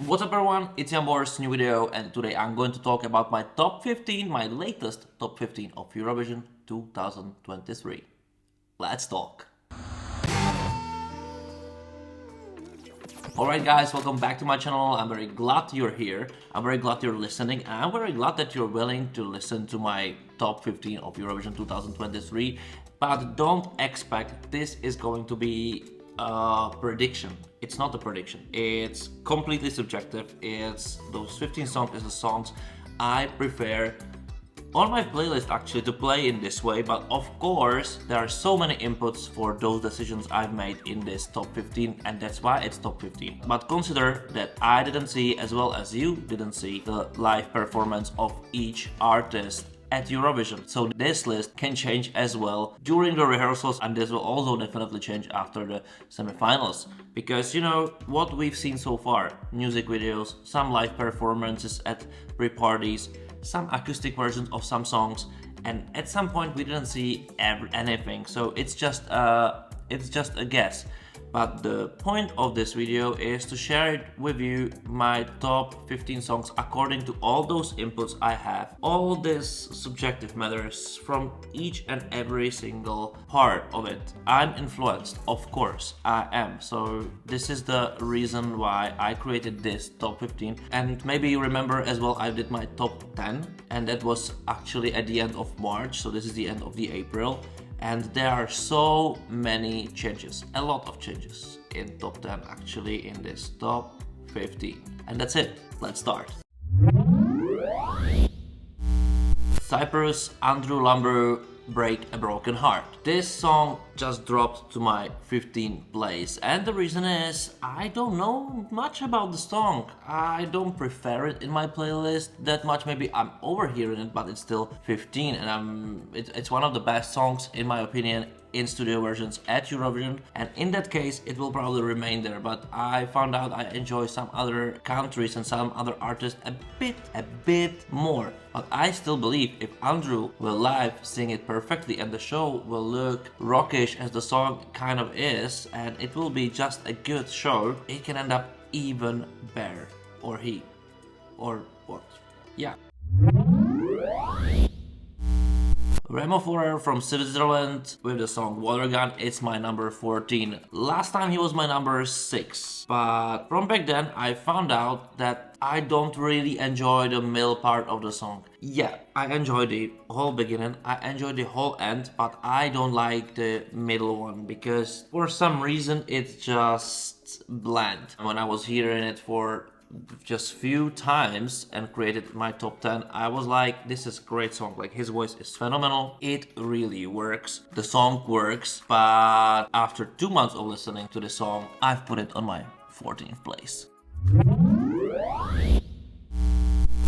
What's up everyone, it's Jambor's new video, and today I'm going to talk about my top 15, my latest top 15 of Eurovision 2023. Let's talk. Alright guys, welcome back to my channel. I'm very glad you're here, I'm very glad you're listening, and I'm very glad that you're willing to listen to my top 15 of Eurovision 2023. But don't expect this is going to be a prediction. It's not a prediction, it's completely subjective. It's those 15 songs is the songs I prefer on my playlist actually to play in this way, but of course there are so many inputs for those decisions I've made in this top 15, and that's why it's top 15. But consider that I didn't see, as well as you didn't see, the live performance of each artist at Eurovision. So this list can change as well during the rehearsals, and this will also definitely change after the semifinals. Because you know what we've seen so far, music videos, some live performances at pre-parties, some acoustic versions of some songs, and at some point we didn't see anything. So it's just a guess. But the point of this video is to share it with you, my top 15 songs according to all those inputs I have. All this subjective matters from each and every single part of it. I'm influenced, of course, I am. So this is the reason why I created this top 15. And maybe you remember as well, I did my top 10, and that was actually at the end of March. So this is the end of the April. And there are so many changes, a lot of changes in top 10 actually in this top 15. And that's it, let's start. Cyprus, Andrew Lumber, Break a Broken Heart. This song just dropped to my 15th place, and the reason is I don't know much about the song. I don't prefer it in my playlist that much. Maybe I'm overhearing it, but it's still 15, and it's one of the best songs in my opinion in studio versions at Eurovision, and in that case it will probably remain there. But I found out I enjoy some other countries and some other artists a bit more. But I still believe if Andrew will live sing it perfectly and the show will look rockish as the song kind of is, and it will be just a good show, it can end up even better. Or he. Or what? Yeah. Antoher from Switzerland with the song Water Gun. It's my number 14. Last time he was my number 6. But from back then I found out that I don't really enjoy the middle part of the song. Yeah, I enjoy the whole beginning, I enjoy the whole end, but I don't like the middle one because for some reason it's just bland. When I was hearing it for just few times and created my top 10, I was like, this is a great song, like his voice is phenomenal, it really works, the song works. But after 2 months of listening to the song, I've put it on my 14th place.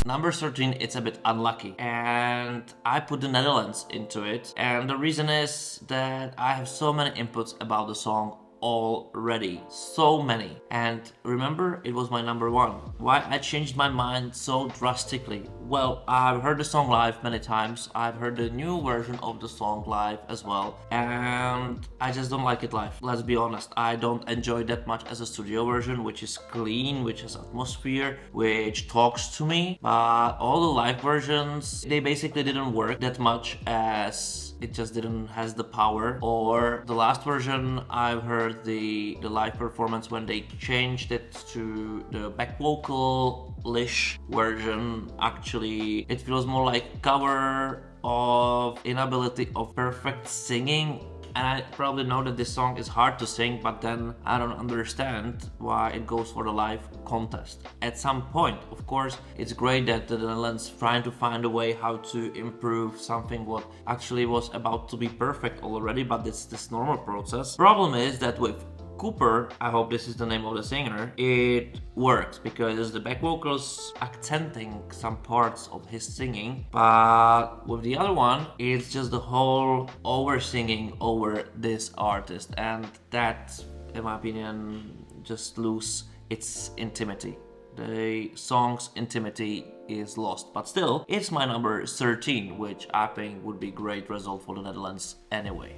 Number 13, it's a bit unlucky, and I put the Netherlands into it, and the reason is that I have so many inputs about the song already, so many. And remember, it was my number 1. Why I changed my mind so drastically? Well, I've heard the song live many times, I've heard the new version of the song live as well, and I just don't like it live. Let's be honest, I don't enjoy that much as a studio version, which is clean, which has atmosphere, which talks to me. But all the live versions, they basically didn't work that much, as it just didn't has the power. Or the last version, I've heard the live performance when they changed it to the back vocal-ish version. Actually, it feels more like cover of inability of perfect singing. And I probably know that this song is hard to sing, but then I don't understand why it goes for the live contest. At some point, of course, it's great that the Netherlands trying to find a way how to improve something what actually was about to be perfect already, but it's this normal process. Problem is that with Cooper, I hope this is the name of the singer, it works because the back vocals accenting some parts of his singing, but with the other one, it's just the whole over singing over this artist, and that, in my opinion, just lose its intimacy. The song's intimaty is lost, but still, it's my number 13, which I think would be great result for the Netherlands anyway.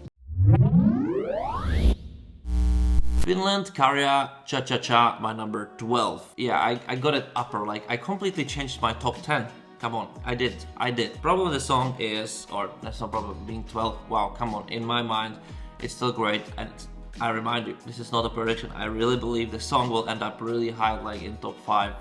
Finland, Karja, Cha Cha Cha, my number 12. Yeah, I got it upper, like I completely changed my top 10. Come on, I did. Problem with the song is, or that's not problem, being 12, wow, come on, in my mind, it's still great, and I remind you, this is not a prediction, I really believe the song will end up really high, like in top 5.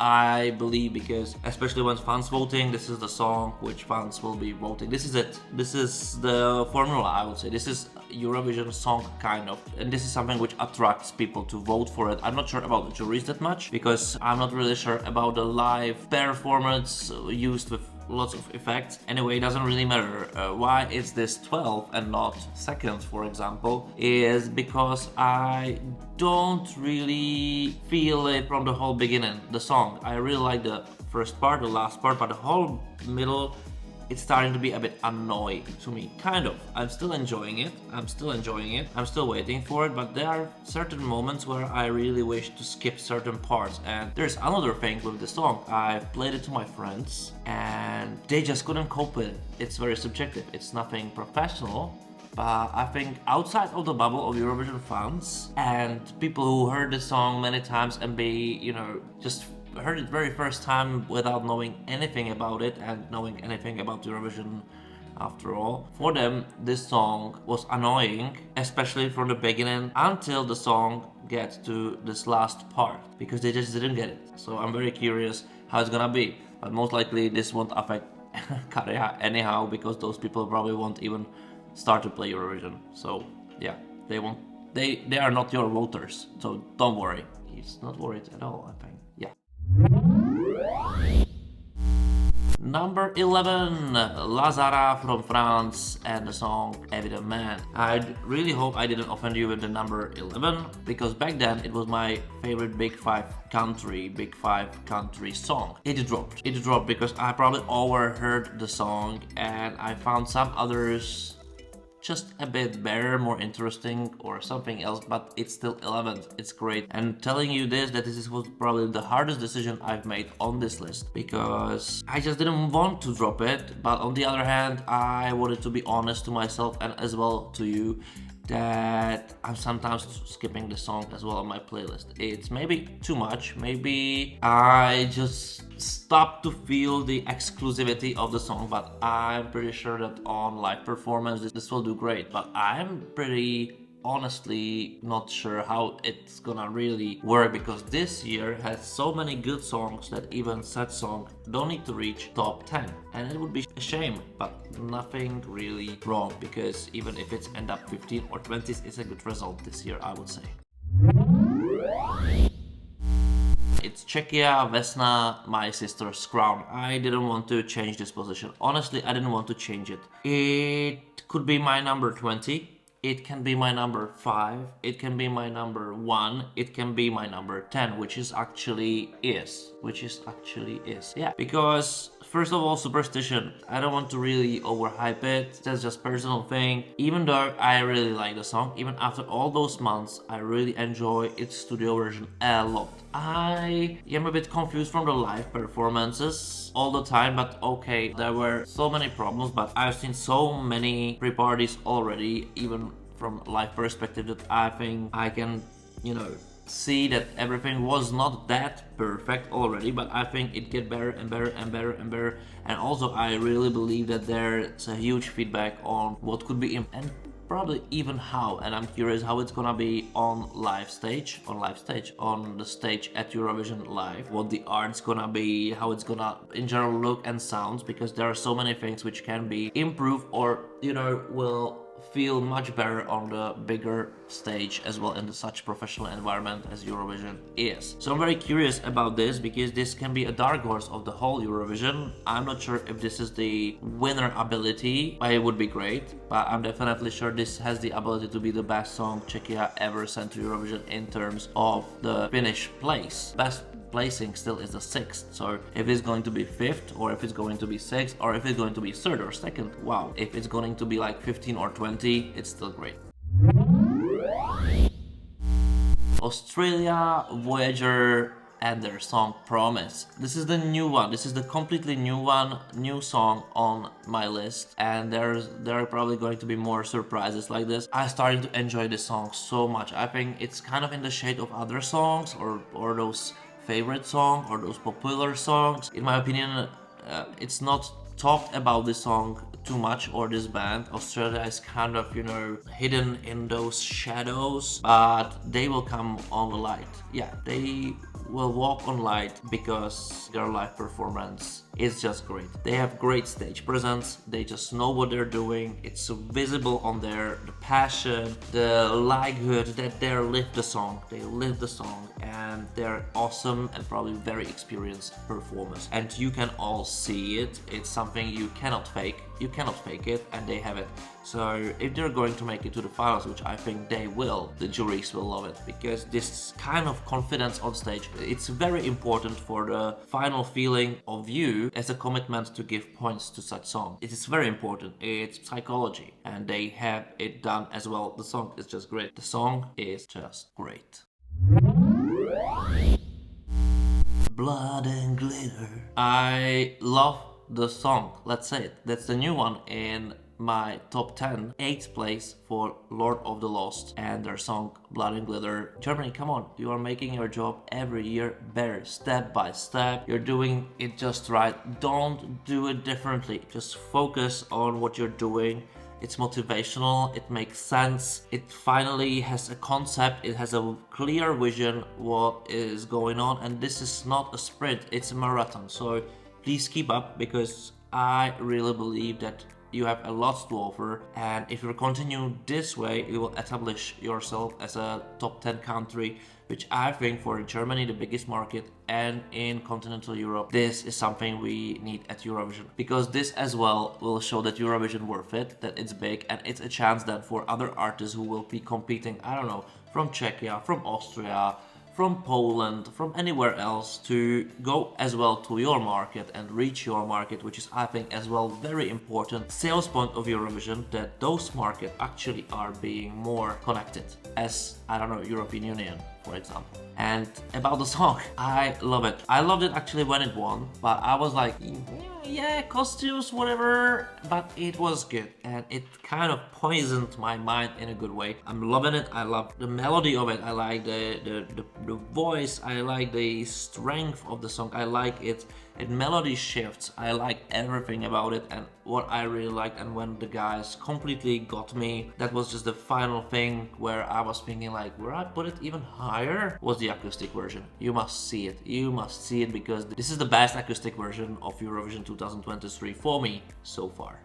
I believe, because especially when fans voting, this is the song which fans will be voting. This is it. This is the formula, I would say. This is Eurovision song, kind of. And this is something which attracts people to vote for it. I'm not sure about the juries that much, because I'm not really sure about the live performance used with lots of effects. Anyway, it doesn't really matter. Why is this 12 and not second, for example, is because I don't really feel it from the whole beginning, the song. I really like the first part, the last part, but the whole middle, it's starting to be a bit annoying to me, kind of. I'm still enjoying it, I'm still waiting for it, but there are certain moments where I really wish to skip certain parts. And there's another thing with the song, I've played it to my friends and they just couldn't cope with it. It's very subjective, it's nothing professional, but I think outside of the bubble of Eurovision fans and people who heard the song many times and just heard it very first time without knowing anything about it and knowing anything about Eurovision after all, for them this song was annoying, especially from the beginning until the song gets to this last part, because they just didn't get it. So I'm very curious how it's gonna be, but most likely this won't affect Karja anyhow, because those people probably won't even start to play Eurovision. So yeah, they won't. They are not your voters, so don't worry. He's not worried at all, I think. Yeah. Number 11, Lazara from France and the song Evident Man. I really hope I didn't offend you with the number 11, because back then it was my favorite Big Five country song. It dropped because I probably overheard the song and I found some others just a bit better, more interesting or something else, but it's still 11th. It's great. And telling you this, that this was probably the hardest decision I've made on this list, because I just didn't want to drop it, but on the other hand, I wanted to be honest to myself and as well to you that I'm sometimes skipping the song as well on my playlist. It's maybe too much, maybe I just stopped to feel the exclusivity of the song, but I'm pretty sure that on live performance this will do great. But I'm pretty honestly not sure how it's gonna really work, because this year has so many good songs that even such song don't need to reach top 10, and it would be a shame, but nothing really wrong, because even if it's end up 15 or 20s, it's a good result this year, I would say. It's Czechia, Vesna, My Sister's Crown. I didn't want to change this position. Honestly, I didn't want to change it. It could be my number 20. It can be my number 5, it can be my number 1, it can be my number 10, which actually is. Yeah, because first of all, superstition. I don't want to really overhype it, that's just personal thing. Even though I really like the song, even after all those months, I really enjoy its studio version a lot. I am a bit confused from the live performances all the time, but okay, there were so many problems, but I've seen so many pre-parties already, even from live perspective, that I think I can, see that everything was not that perfect already, but I think it get better and better and better and better. And also I really believe that there's a huge feedback on what could be and probably even how, and I'm curious how it's gonna be on the stage at Eurovision Live, what the art's gonna be, how it's gonna in general look and sounds, because there are so many things which can be improved or will feel much better on the bigger stage as well, in such professional environment as Eurovision is. So I'm very curious about this, because this can be a dark horse of the whole Eurovision. I'm not sure if this is the winner ability, but it would be great, but I'm definitely sure this has the ability to be the best song Czechia ever sent to Eurovision in terms of the finish place. Best placing still is the 6th, so if it's going to be 5th, or if it's going to be 6th, or if it's going to be 3rd or 2nd, wow. If it's going to be like 15 or 20, it's still great. Australia, Voyager, and their song Promise. This is the new one. This is the completely new one, new song on my list, and there are probably going to be more surprises like this. I'm starting to enjoy this song so much. I think it's kind of in the shade of other songs or those favorite songs or those popular songs. In my opinion, it's not talked about this song too much, or this band. Australia is kind of, hidden in those shadows, but they will come on the light. Yeah, they will walk on light because their live performance is just great. They have great stage presence. They just know what they're doing. It's visible on the passion, the likelihood that they live the song. They live the song, and they're awesome and probably very experienced performers. And you can all see it. It's something you cannot fake. You cannot fake it, and they have it. So if they're going to make it to the finals, which I think they will, the juries will love it, because this kind of confidence on stage, it's very important for the final feeling of you as a commitment to give points to such song. It is very important. It's psychology, and they have it done as well. The song is just great. The song is just great. Blood and Glitter. I love the song, let's say it. That's the new one in my top 10, 8th place for Lord of the Lost and their song Blood and Glitter. Germany, come on, you are making your job every year better, step by step. You're doing it just right. Don't do it differently. Just focus on what you're doing. It's motivational, it makes sense, it finally has a concept, it has a clear vision what is going on, and this is not a sprint, it's a marathon. So please keep up, because I really believe that you have a lot to offer, and if you continue this way, you will establish yourself as a top 10 country, which I think for Germany, the biggest market, and in continental Europe, this is something we need at Eurovision, because this as well will show that Eurovision worth it, that it's big, and it's a chance then for other artists who will be competing, I don't know, from Czechia, from Austria, from Poland, from anywhere else, to go as well to your market and reach your market, which is, I think, as well very important sales point of Eurovision, that those markets actually are being more connected as, I don't know, European Union, for example. And about the song, I love it. I loved it actually when it won, but I was like, yeah, costumes, whatever, but it was good, and it kind of poisoned my mind in a good way. I'm loving it. I love the melody of it. I like the voice. I like the strength of the song. I like it. It melody shifts. I like everything about it, and what I really liked, and when the guys completely got me, that was just the final thing where I was thinking like, where I put it even higher was the acoustic version. You must see it. You must see it, because this is the best acoustic version of Eurovision 2023 for me so far.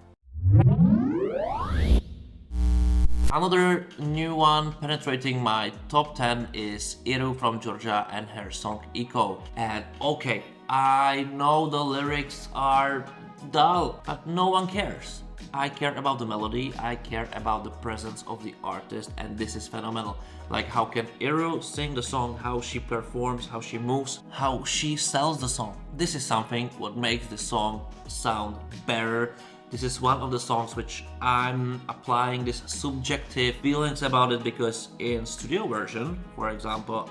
Another new one penetrating my top 10 is Iru from Georgia and her song Echo. And okay, I know the lyrics are dull, but no one cares. I care about the melody, I care about the presence of the artist, and this is phenomenal. Like, how can Iru sing the song, how she performs, how she moves, how she sells the song. This is something what makes the song sound better. This is one of the songs which I'm applying this subjective feelings about it, because in studio version, for example,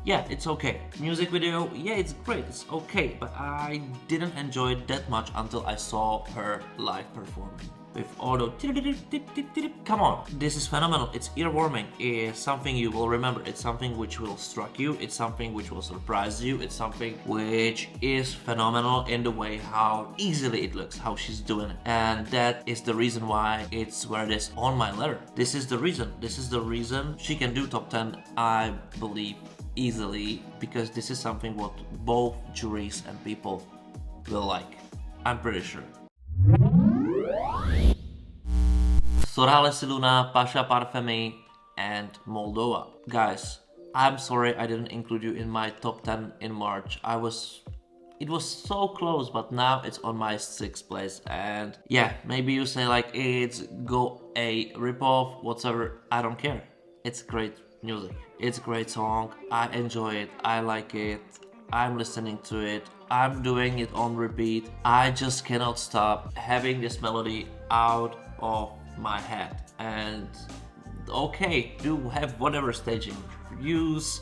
yeah, it's okay. Music video, yeah, it's great, it's okay, but I didn't enjoy it that much until I saw her live performing. With all the come on, this is phenomenal. It's earwarming. It's something you will remember. It's something which will struck you. It's something which will surprise you. It's something which is phenomenal in the way how easily it looks, how she's doing it, and that is the reason why it's where it is on my letter. This is the reason. This is the reason she can do top 10, I believe, easily, because this is something what both juries and people will like. I'm pretty sure. Sorales Luna, Pasha Parfemi, and Moldova. Guys, I'm sorry I didn't include you in my top 10 in March. It was so close, but now it's on my 6th place. And yeah, maybe you say like, it's go a ripoff, whatever. I don't care. It's great music. It's a great song. I enjoy it. I like it. I'm listening to it. I'm doing it on repeat. I just cannot stop having this melody out of my head. And okay, do have whatever staging use,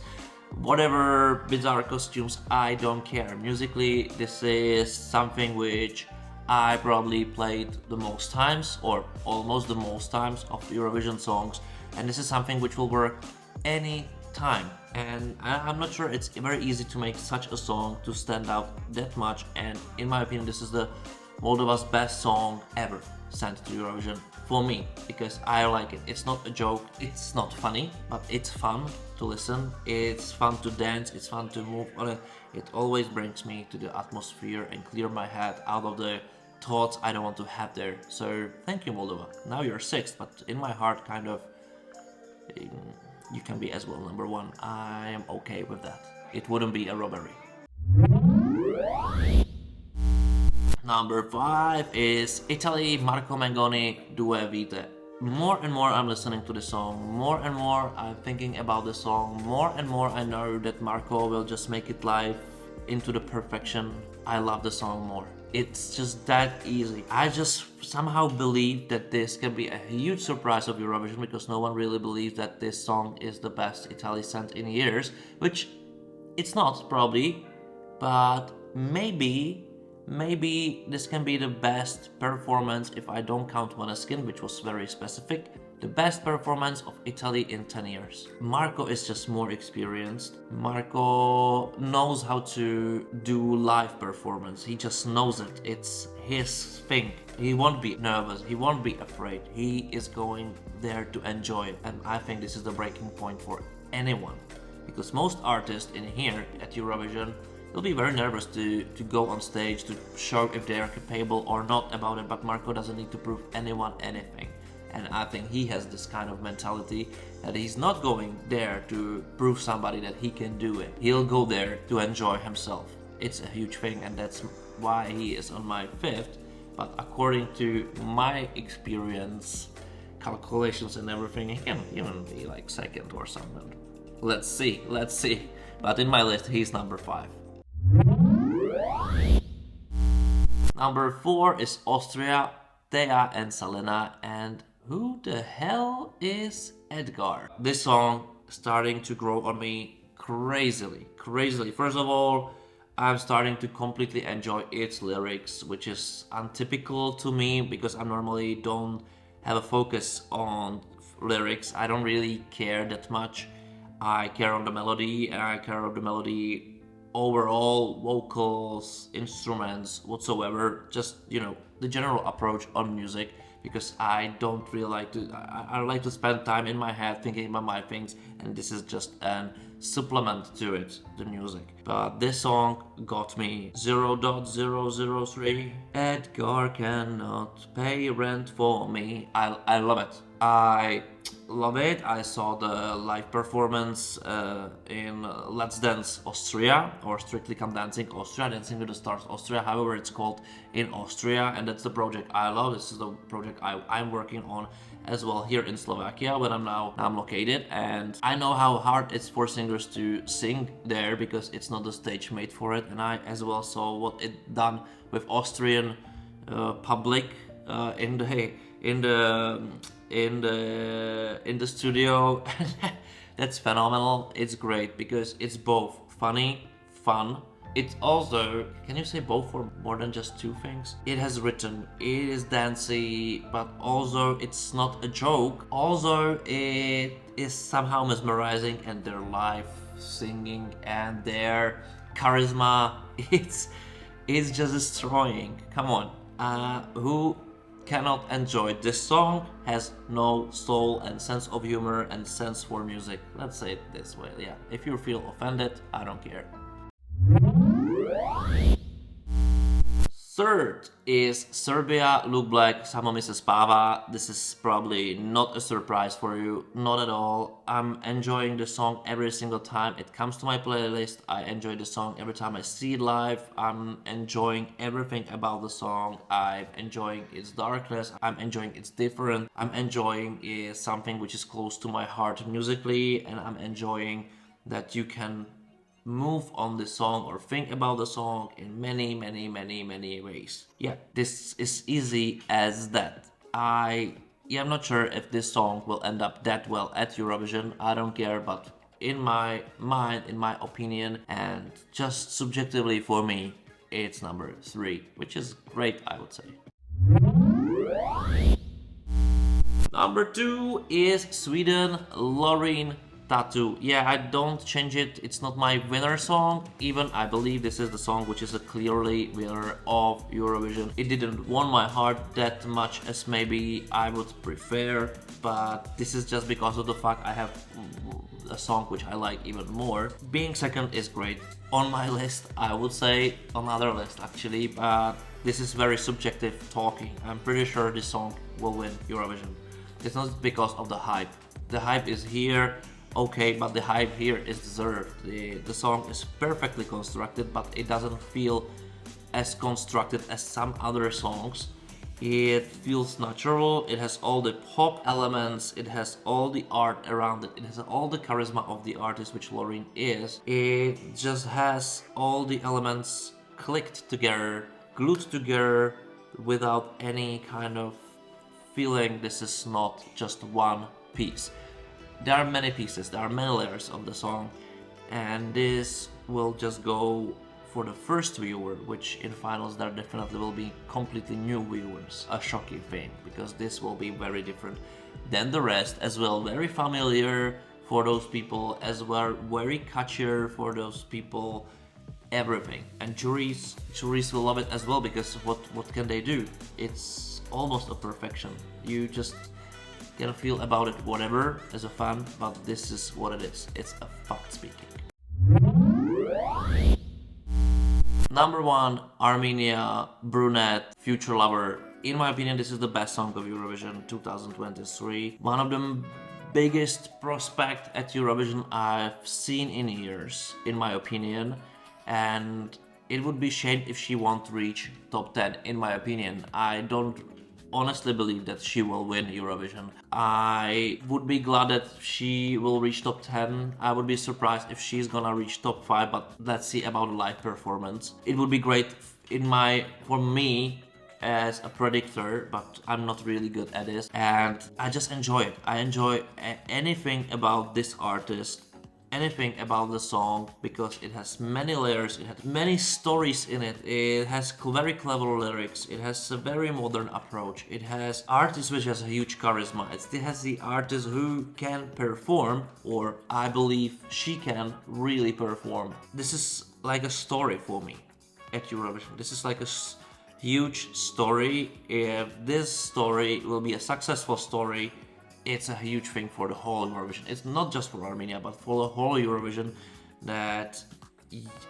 Whatever bizarre costumes, I don't care. Musically, this is something which I probably played the most times, or almost the most times, of Eurovision songs, and this is something which will work any time. And I'm not sure it's very easy to make such a song to stand out that much, and in my opinion this is the Moldova's best song ever sent to Eurovision for me, because I like it. It's not a joke, it's not funny, but it's fun to listen, it's fun to dance, it's fun to move on it. It always brings me to the atmosphere and clear my head out of the thoughts I don't want to have there. So thank you, Moldova. Now you're sixth, but in my heart kind of you can be as well number one. I am okay with that. It wouldn't be a robbery. Number 5 is Italy, Marco Mengoni, Due Vite. More and more I'm listening to the song, more and more I'm thinking about the song, more and more I know that Marco will just make it live into the perfection. I love the song more. It's just that easy. I just somehow believe that this can be a huge surprise of Eurovision, because no one really believes that this song is the best Italy sent in years, which it's not probably, but maybe this can be the best performance, if I don't count Måneskin, which was very specific, the best performance of Italy in 10 years. Marco is just more experienced. Marco knows how to do live performance. He just knows it. It's his thing. He won't be nervous. He won't be afraid. He is going there to enjoy it. And I think this is the breaking point for anyone. Because most artists in here at Eurovision will be very nervous to go on stage to show if they are capable or not about it. But Marco doesn't need to prove anyone anything. And I think he has this kind of mentality that he's not going there to prove somebody that he can do it. He'll go there to enjoy himself. It's a huge thing, and that's why he is on my 5th. But according to my experience, calculations and everything, he can even be like 2nd or something. Let's see. But in my list, he's number 5. Number 4 is Austria, Thea and Selena, and who the hell is Edgar? This song starting to grow on me crazily. First of all, I'm starting to completely enjoy its lyrics, which is untypical to me because I normally don't have a focus on lyrics. I don't really care that much. I care on the melody, and I care on the melody overall, vocals, instruments, whatsoever. Just, the general approach on music, because I don't really like to, I like to spend time in my head thinking about my things, and this is just an supplement to it, the music. But this song got me 0.003. Edgar cannot pay rent for me. I love it. I love it. I saw the live performance in Let's Dance Austria, or Strictly Come Dancing Austria, Dancing with the Stars Austria, however it's called in Austria, and that's the project I love. This is the project I'm working on as well here in Slovakia, where I'm located, and I know how hard it's for singers to sing there because it's not the stage made for it, and I as well saw what it done with Austrian public in the studio. That's phenomenal. It's great because it's both funny, fun. It's also, can you say both for more than just two things? It has rhythm, it is dancey, but also it's not a joke. Also, it is somehow mesmerizing, and their live singing and their charisma, it's just destroying. Come on, who cannot enjoy this song has no soul and sense of humor and sense for music. Let's say it this way. Yeah, if you feel offended, I don't care. Third is Serbia, Look Black, Samo mi se spava. This is probably not a surprise for you, not at all. I'm enjoying the song every single time it comes to my playlist. I enjoy the song every time I see it live. I'm enjoying everything about the song. I'm enjoying its darkness. I'm enjoying its different. I'm enjoying something which is close to my heart musically, and I'm enjoying that you can move on the song or think about the song in many ways. Yeah, this is easy as that. I'm not sure if this song will end up that well at Eurovision. I don't care, but in my mind, in my opinion, and just subjectively for me, it's number 3, which is great, I would say. Number 2 is Sweden, Loreen Tattoo. Yeah, I don't change it. It's not my winner song. Even I believe this is the song which is a clearly winner of Eurovision. It didn't won my heart that much as maybe I would prefer, but this is just because of the fact I have a song which I like even more. Being second is great. On my list, I would say another list actually, but this is very subjective talking. I'm pretty sure this song will win Eurovision. It's not because of the hype. The hype is here, okay, but the hype here is deserved. The song is perfectly constructed, but it doesn't feel as constructed as some other songs. It feels natural, it has all the pop elements, it has all the art around it, it has all the charisma of the artist, which Loreen is. It just has all the elements clicked together, glued together, without any kind of feeling this is not just one piece. There are many pieces, there are many layers of the song, and this will just go for the first viewer, which in finals there definitely will be completely new viewers. A shocking thing, because this will be very different than the rest as well. Very familiar for those people as well, very catchier for those people, everything. And juries will love it as well, because what can they do? It's almost a perfection. You just can feel about it whatever as a fan, but this is what it is. It's a fact speaking. Number 1, Armenia, Brunette, Future Lover. In my opinion, this is the best song of Eurovision 2023. One of the biggest prospect at Eurovision I've seen in years, in my opinion. And it would be shame if she won't reach top 10, in my opinion. I don't honestly believe that she will win Eurovision. I would be glad that she will reach top 10. I would be surprised if she's gonna reach top 5, but let's see about the live performance. It would be great for me as a predictor, but I'm not really good at this, and I just enjoy it. I enjoy anything about this artist, anything about the song, because it has many layers, it has many stories in it, it has very clever lyrics, it has a very modern approach, it has artists which has a huge charisma, it has the artist who can perform, or I believe she can really perform. This is like a story for me at Eurovision. This is like a huge story. If this story will be a successful story, it's a huge thing for the whole Eurovision. It's not just for Armenia, but for the whole Eurovision, that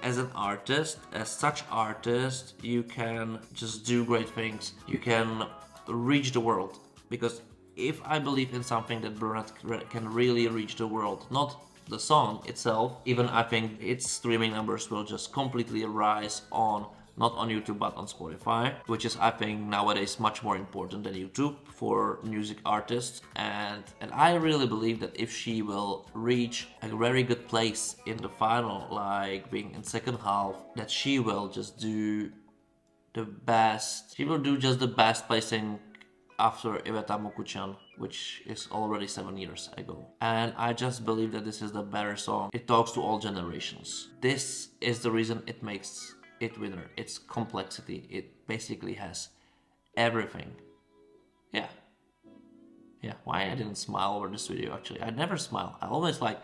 as an artist, as such artist, you can just do great things. You can reach the world. Because if I believe in something, that Brunette can really reach the world, not the song itself, even I think its streaming numbers will just completely rise on, not on YouTube but on Spotify, which is I think nowadays much more important than YouTube for music artists, and I really believe that if she will reach a very good place in the final, like being in second half, that she will just do the best. She will do just the best placing after Iveta Mukuchan, which is already 7 years ago. And I just believe that this is the better song. It talks to all generations. This is the reason it makes it winner. It's complexity. It basically has everything. Yeah. Why I didn't smile over this video actually? I never smile. I always like,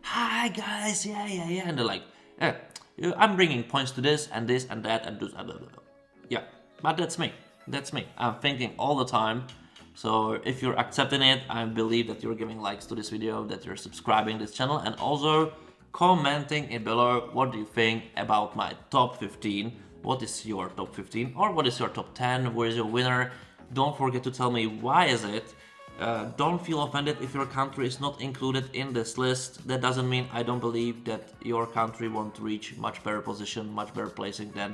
hi guys, yeah. And they're like, I'm bringing points to this and this and that and this. Blah, blah, blah. Yeah, but that's me. I'm thinking all the time. So if you're accepting it, I believe that you're giving likes to this video, that you're subscribing to this channel, and also commenting it below. What do you think about my top 15? What is your top 15? Or what is your top 10? Where is your winner? Don't forget to tell me why is it. Don't feel offended if your country is not included in this list. That doesn't mean I don't believe that your country won't reach much better position, much better placing than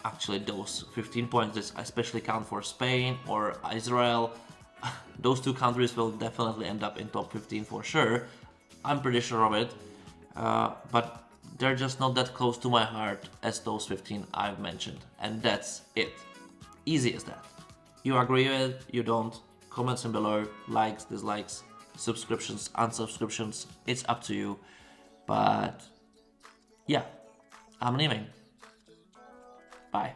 actually those 15 points. This especially count for Spain or Israel. Those two countries will definitely end up in top 15 for sure. I'm pretty sure of it. But they're just not that close to my heart as those 15 I've mentioned. And that's it. Easy as that. You agree with it? You don't? Comments in below, likes, dislikes, subscriptions, unsubscriptions, it's up to you. But yeah, I'm leaving. Bye.